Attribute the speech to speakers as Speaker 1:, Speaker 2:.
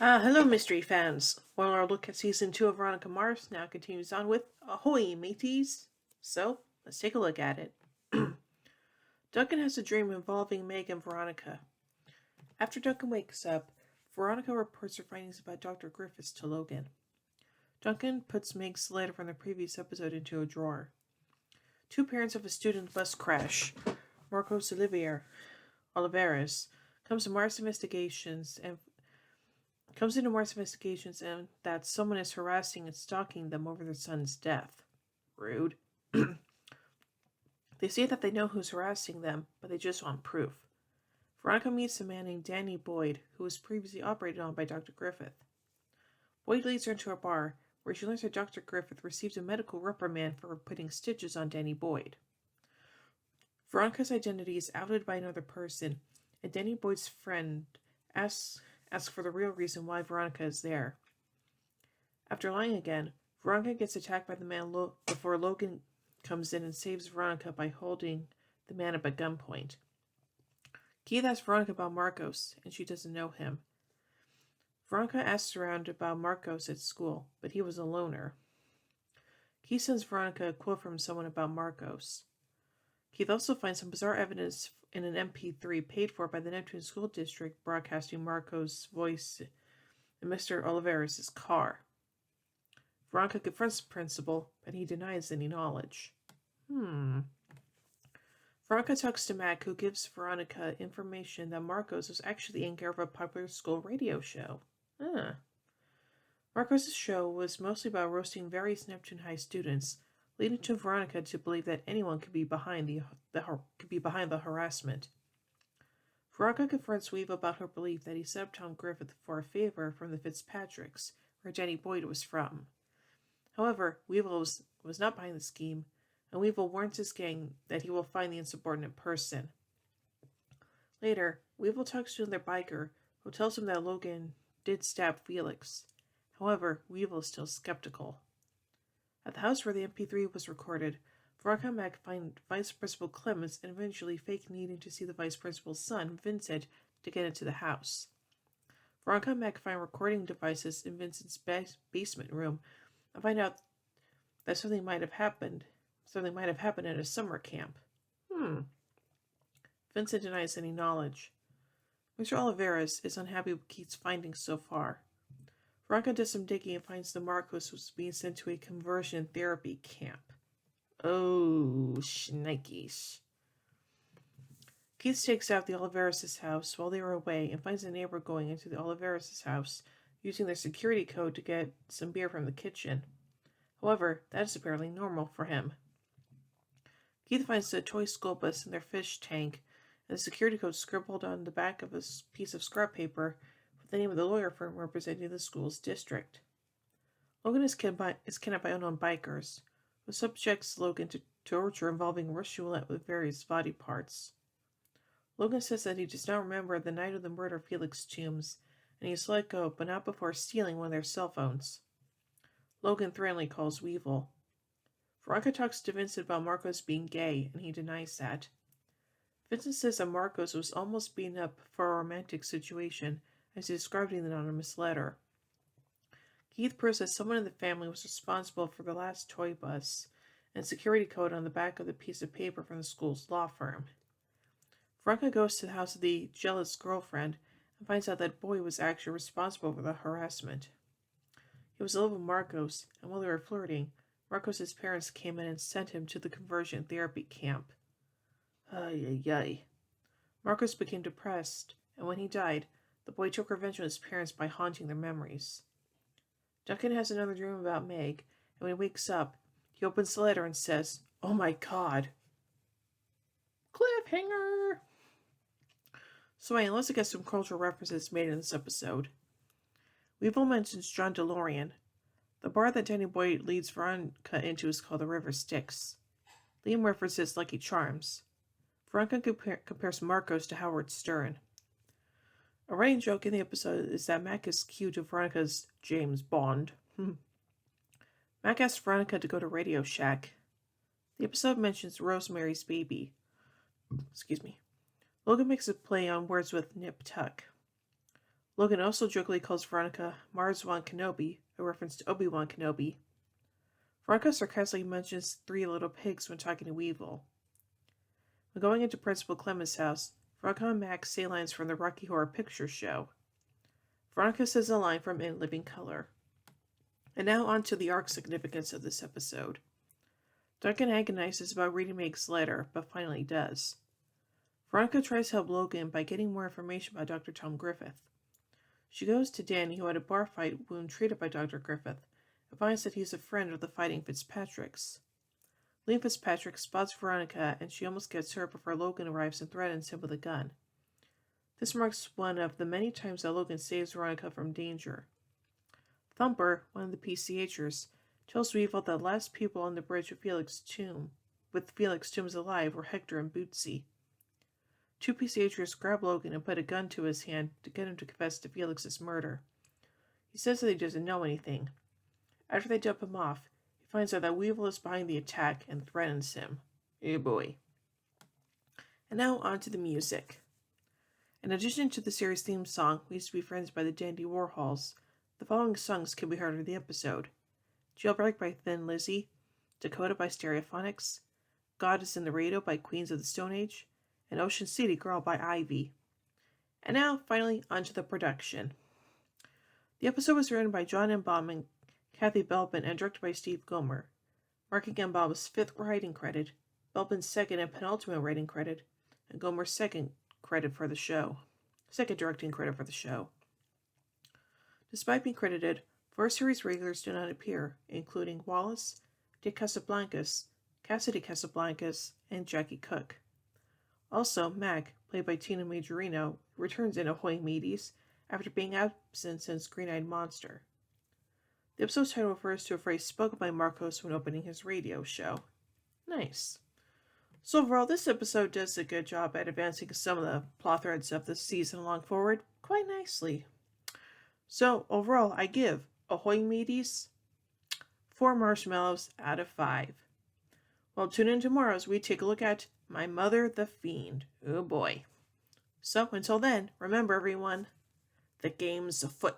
Speaker 1: Hello, mystery fans. Well, our look at season 2 of Veronica Mars now continues on with Ahoy, Mateys. So, let's take a look at it. Duncan has a dream involving Meg and Veronica. After Duncan wakes up, Veronica reports her findings about Dr. Griffiths to Logan. Duncan puts Meg's letter from the previous episode into a drawer. Two parents of a student bus crash, Marcos Oliveras, comes to Mars investigations and that someone is harassing and stalking them over their son's death. Rude. They say that they know who's harassing them, but they just want proof. Veronica meets a man named Danny Boyd, who was previously operated on by Dr. Griffith. Boyd leads her into a bar, where she learns that Dr. Griffith received a medical reprimand for putting stitches on Danny Boyd. Veronica's identity is outed by another person, and Danny Boyd's friend asks for the real reason why Veronica is there. After lying again, Veronica gets attacked by the man before Logan comes in and saves Veronica by holding the man up at gunpoint. Keith asks Veronica about Marcos, and she doesn't know him. Veronica asks around about Marcos at school, but he was a loner. Keith sends Veronica a quote from someone about Marcos. Keith also finds some bizarre evidence in an MP3 paid for by the Neptune School District broadcasting Marcos' voice in Mr. Oliveras' car. Veronica confronts the principal, but he denies any knowledge. Veronica talks to Mac, who gives Veronica information that Marcos was actually in care of a popular school radio show. Marcos' show was mostly about roasting various Neptune High students, leading to Veronica to believe that anyone could be behind the harassment. Veronica confronts Weave about her belief that he set up Tom Griffith for a favor from the Fitzpatricks, where Danny Boyd was from. However, Weevil was not behind the scheme, and Weevil warns his gang that he will find the insubordinate person. Later, Weevil talks to another biker, who tells him that Logan did stab Felix. However, Weevil is still skeptical. At the house where the MP3 was recorded, Veronica and Mac find Vice Principal Clemens and eventually fake needing to see the Vice Principal's son, Vincent, to get into the house. Veronica and Mac find recording devices in Vincent's basement room and find out that something might have happened at a summer camp. Vincent denies any knowledge. Mr. Oliveras is unhappy with Keith's findings so far. Veronica does some digging and finds that Marcos was being sent to a conversion therapy camp. Oh, shnikes. Keith takes out the Oliveras' house while they are away and finds a neighbor going into the Oliveras' house using their security code to get some beer from the kitchen. However, that is apparently normal for him. Keith finds a toy school bus in their fish tank and the security code scribbled on the back of a piece of scrap paper with the name of the lawyer firm representing the school's district. Logan is kidnapped by unknown bikers, who subjects Logan to torture involving Russian roulette with various body parts. Logan says that he does not remember the night of the murder of Felix Toombs, and he is let go, but not before stealing one of their cell phones. Logan threateningly calls Weevil. Veronica talks to Vincent about Marcos being gay, and he denies that. Vincent says that Marcos was almost beaten up for a romantic situation, as he described in the anonymous letter. Keith proves that someone in the family was responsible for the last toy bus and security code on the back of the piece of paper from the school's law firm. Veronica goes to the house of the jealous girlfriend and finds out that Boy was actually responsible for the harassment. He was in love with Marcos, and while they were flirting, Marcos' parents came in and sent him to the conversion therapy camp. Ay. Marcos became depressed, and when he died, the boy took revenge on his parents by haunting their memories. Duncan has another dream about Meg, and when he wakes up, he opens the letter and says, "Oh my God." Cliffhanger! So anyway, let's get some cultural references made in this episode. Weevil mentions John DeLorean. The bar that Danny Boyd leads Veronica into is called the River Styx. Liam references Lucky Charms. Veronica compares Marcos to Howard Stern. A running joke in the episode is that Mac is cute to Veronica's James Bond. Mac asks Veronica to go to Radio Shack. The episode mentions Rosemary's Baby. Logan makes a play on words with Nip Tuck. Logan also jokingly calls Veronica Mars-Wan Kenobi, a reference to Obi-Wan Kenobi. Veronica sarcastically mentions 3 little pigs when talking to Weevil. When going into Principal Clement's house, Veronica and Max say lines from the Rocky Horror Picture Show. Veronica says a line from In Living Color. And now on to the arc significance of this episode. Duncan agonizes about reading Meg's letter, but finally does. Veronica tries to help Logan by getting more information about Dr. Tom Griffith. She goes to Danny, who had a bar fight wound treated by Dr. Griffith, and finds that he's a friend of the Fighting Fitzpatricks. Liam Fitzpatrick spots Veronica, and she almost gets hurt before Logan arrives and threatens him with a gun. This marks one of the many times that Logan saves Veronica from danger. Thumper, one of the PCHers, tells Weevil that the last people on the bridge with Felix's tombs alive were Hector and Bootsy. 2 PCHers grab Logan and put a gun to his hand to get him to confess to Felix's murder. He says that he doesn't know anything. After they dump him off, he finds out that Weevil is behind the attack and threatens him. Oh boy. And now on to the music. In addition to the series theme song, We Used to Be Friends by the Dandy Warhols, the following songs can be heard in the episode: Jailbreak by Thin Lizzy, Dakota by Stereophonics, God is in the Radio by Queens of the Stone Age, and Ocean City Girl by Ivy. And now, finally, onto the production. The episode was written by John M. Baum and Kathy Belbin and directed by Steve Gomer, marking M. Baum's 5th writing credit, Belbin's 2nd and penultimate writing credit, and Gomer's 2nd credit for the show. 2nd directing credit for the show. Despite being credited, 4 series regulars do not appear, including Wallace, Dick Casablancas, Cassidy Casablancas, and Jackie Cook. Also, Mag, played by Tina Majorino, returns in Ahoy Mateys after being absent since Green-Eyed Monster. The episode's title refers to a phrase spoken by Marcos when opening his radio show. Nice. So overall, this episode does a good job at advancing some of the plot threads of the season along forward quite nicely. So overall, I give Ahoy Mateys 4 marshmallows out of 5. Well, tune in tomorrow as we take a look at My Mother the Fiend. Oh boy. So until then, remember everyone, the game's afoot.